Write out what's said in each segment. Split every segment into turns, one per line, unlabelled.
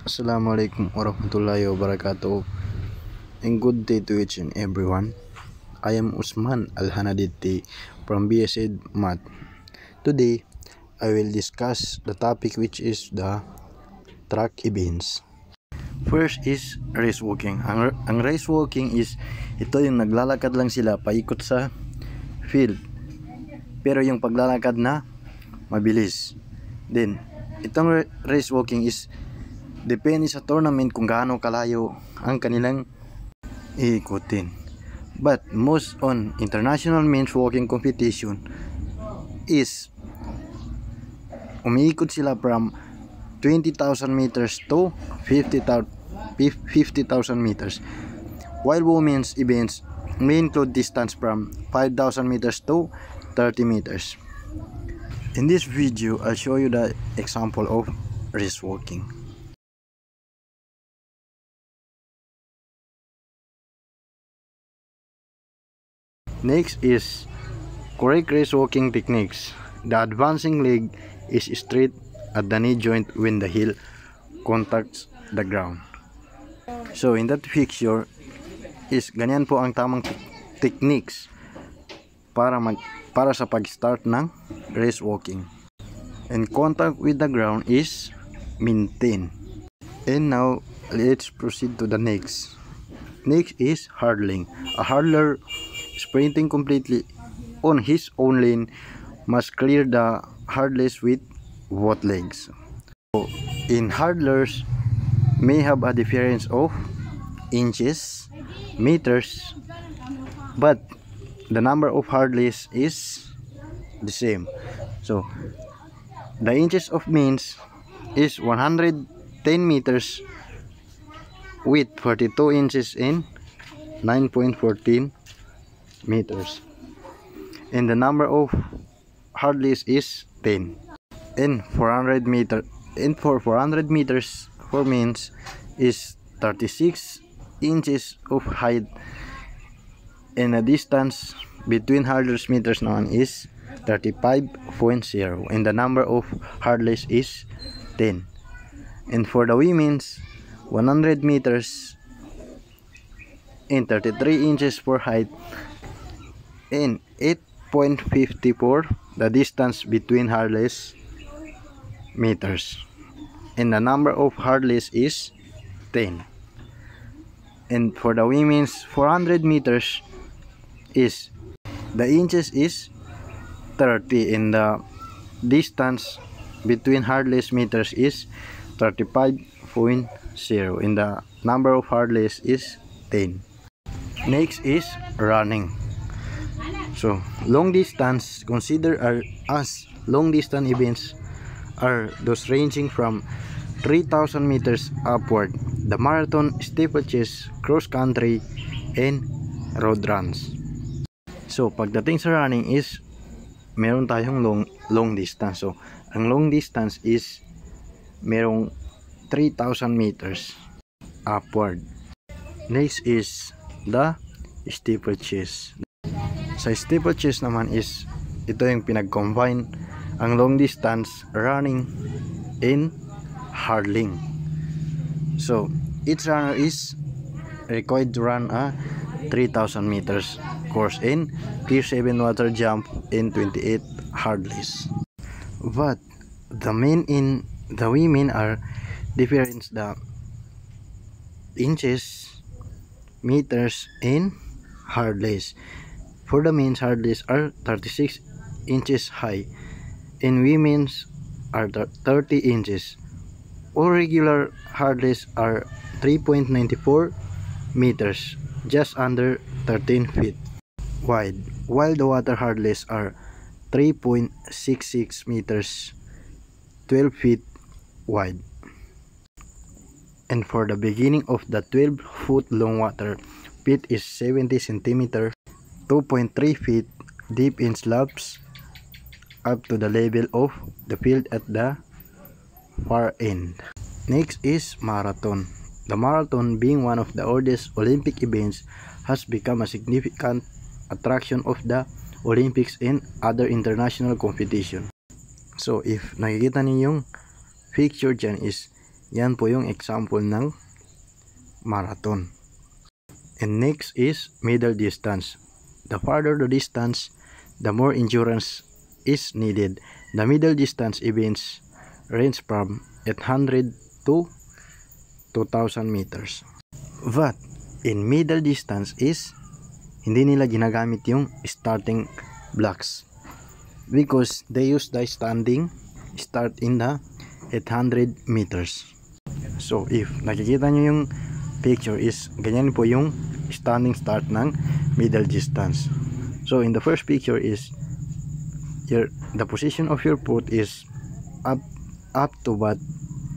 Assalamualaikum warahmatullahi wabarakatuh, and good day to each and everyone. I am Usman Al-Hanaditi from BSed Math. Today, I will discuss the topic which is the track events. First is race walking. Ang race walking is ito yung naglalakad lang sila paikot sa field. Pero yung paglalakad na mabilis. Then, itong race walking is depende sa tournament kung gaano kalayo ang kanilang iikutin. But most on international men's walking competition is umiikot sila from 20,000 meters to 50,000 meters. While women's events may include distance from 5,000 meters to 30 meters. In this video, I'll show you the example of race walking. Next is correct race walking techniques. The advancing leg is straight at the knee joint when the heel contacts the ground. So in that picture is ganyan po ang tamang techniques para sa pag-start ng race walking. And contact with the ground is maintain. And now let's proceed to the next. Next is hurdling. A hurdler sprinting completely on his own lane must clear the hurdles with both legs. So, in hurdlers may have a difference of inches, meters, but the number of hurdles is the same. So the inches of means is 110 meters with 42 inches in 9.14 meters, and the number of hurdles is 10. And 400 meters for means is 36 inches of height, and the distance between hurdles meters naman is 35.0, and the number of hurdles is 10. And for the women's 100 meters and 33 inches for height and 8.54 the distance between hurdles meters, and the number of hurdles is 10. And for the women's 400 meters is the inches is 30 and the distance between hurdles meters is 35.0 and the number of hurdles is 10. Next is running. So long distance considered as long distance events are those ranging from 3,000 meters upward: the marathon, steeplechase, cross country, and road runs. So pagdating sa running is meron tayong long distance. So ang long distance is merong 3,000 meters upward. Next is the steeplechase. Sa steeplechase naman is ito yung pinag-combine ang long distance running and hurdling. So each runner is required to run a 3,000 meters course in clear 7 water jump and 28 hurdles. But the men in the women are different the inches, meters, and hurdles. For the men's hurdles are 36 inches high and women's are 30 inches. All regular hurdles are 3.94 meters, just under 13 feet wide, while the water hurdles are 3.66 meters, 12 feet wide. And for the beginning of the 12-foot long water pit is 70 centimeters, 2.3 feet deep in slopes up to the level of the field at the far end. Next is marathon. The marathon, being one of the oldest Olympic events, has become a significant attraction of the Olympics and other international competition. So if nakikita ninyong picture dyan is Yan po yung example ng marathon. And next is middle distance. The farther the distance, the more endurance is needed. The middle distance events range from 800 to 2,000 meters. But in middle distance is hindi nila ginagamit yung starting blocks because they use the standing start in the 800 meters. So if nakikita nyo yung picture is ganyan po yung standing start ng middle distance. So in the first picture is the position of your foot is up to but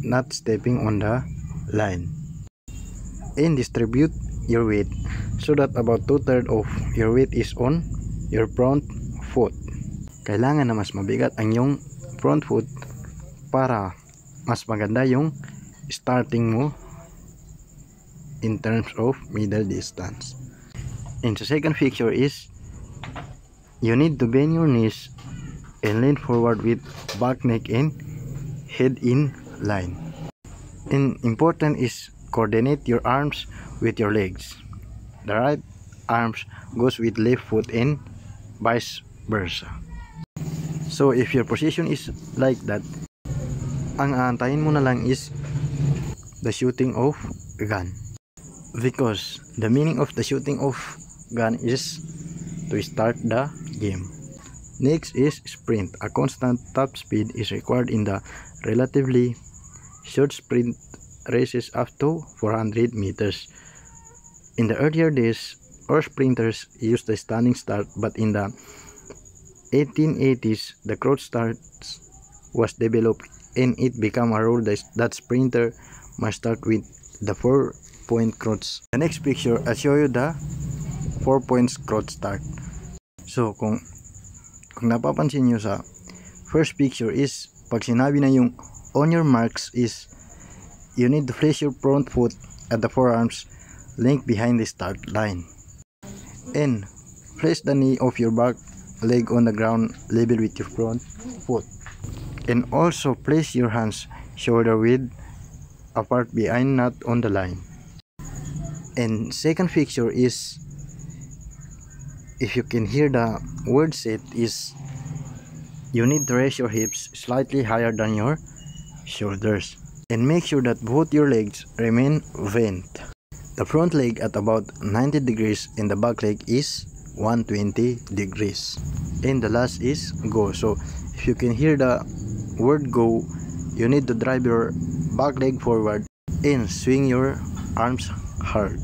not stepping on the line, and distribute your weight so that about 2/3 of your weight is on your front foot. Kailangan na mas mabigat ang yung front foot para mas maganda yung starting mo in terms of middle distance. And the second picture is you need to bend your knees and lean forward with back, neck, and head in line. And important is coordinate your arms with your legs. The right arms goes with left foot and vice versa. So if your position is like that, ang aantayin mo na lang is the shooting of gun, because the meaning of the shooting of gun is to start the game. Next is sprint. A constant top speed is required in the relatively short sprint races up to 400 meters. In the earlier days, our sprinters used the standing start, but in the 1880s, the crouch start was developed and it became a rule that sprinter must start with the 4-point crouch. The next picture, I'll show you the 4 points crouch start. So kung napapansin nyo sa first picture is pag sinabi na yung on your marks is you need to place your front foot at the forearms length behind the start line, and place the knee of your back leg on the ground level with your front foot, and also place your hands shoulder width apart behind, not on the line. And second picture is, if you can hear the word set, is you need to raise your hips slightly higher than your shoulders and make sure that both your legs remain bent. The front leg at about 90 degrees and the back leg is 120 degrees. And the last is go. So if you can hear the word go, you need to drive your back leg forward and swing your arms hard.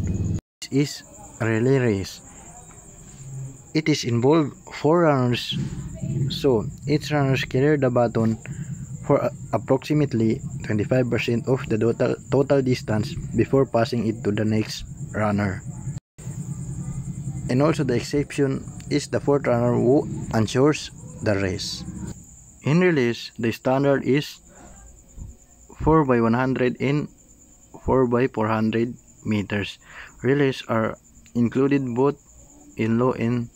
This is relay race. It is involved 4 runners, so each runner carries the baton for approximately 25% of the total distance before passing it to the next runner. And also the exception is the 4th runner who ensures the race. In relays, the standard is 4x100 and 4x400 meters. Relays are included both in low and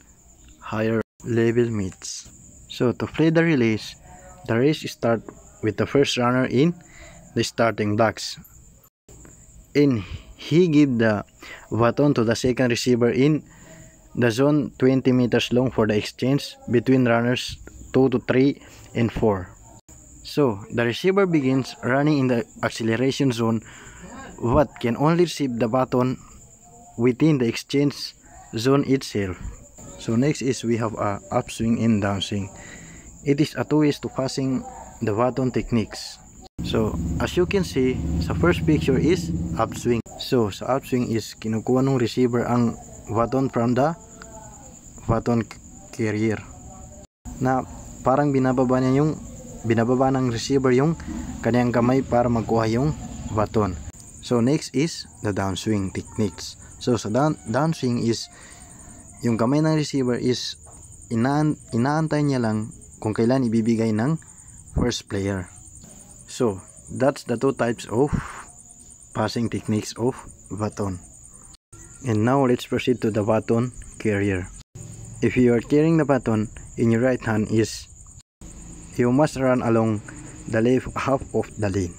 higher level meets. So to play the relays, the race starts with the first runner in the starting blocks, and he gives the baton to the second receiver in the zone 20 meters long for the exchange between runners 2 to 3 and 4. So the receiver begins running in the acceleration zone but can only receive the baton within the exchange zone itself. So next is we have a upswing and downswing. It is a 2 ways to passing the baton techniques. So as you can see, sa first picture is upswing. So sa upswing is kinukuha ng receiver ang baton from the baton carrier, na parang binababa ng receiver yung kanyang kamay para magkuha yung baton. So next is the downswing techniques. So sa downswing is yung kamay ng receiver is inaantay niya lang kung kailan ibibigay ng first player. So that's the 2 types of passing techniques of baton. And now let's proceed to the baton carrier. If you are carrying the baton in your right hand, is you must run along the left half of the lane.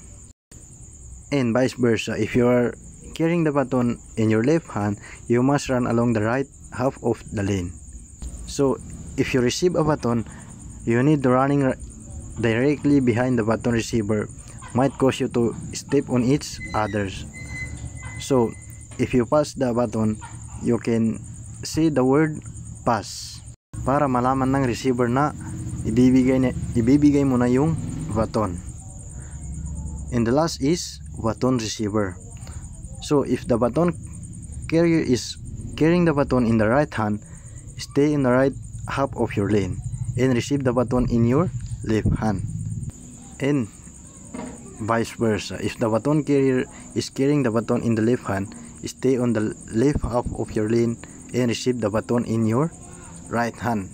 And vice versa, if you are carrying the baton in your left hand, you must run along the right half of the lane. So if you receive a baton, you need to running directly behind the baton receiver might cause you to step on each others. So if you pass the baton, you can say the word pass para malaman ng receiver na ibibigay mo na yung baton. And the last is baton receiver. So if the baton carrier is carrying the baton in the right hand, stay in the right half of your lane and receive the baton in your left hand. And vice versa, if the baton carrier is carrying the baton in the left hand, stay on the left half of your lane and receive the baton in your right hand.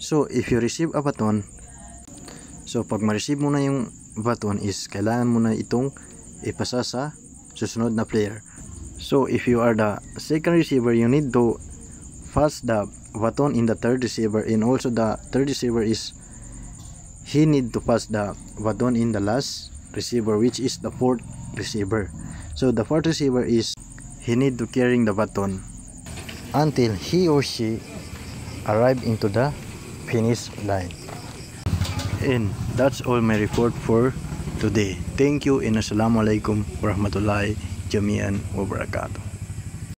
So if you receive a baton, so pag ma-receive mo na yung baton is kailangan mo na itong ipasa sa susunod na player. So if you are the second receiver, you need to pass the baton in the third receiver, and also the third receiver is he need to pass the baton in the last receiver, which is the fourth receiver. So the fourth receiver is he need to carrying the baton until he or she arrive into the finish line. And that's all my report for today. Thank you and assalamualaikum warahmatullahi jami'an wabarakatuh.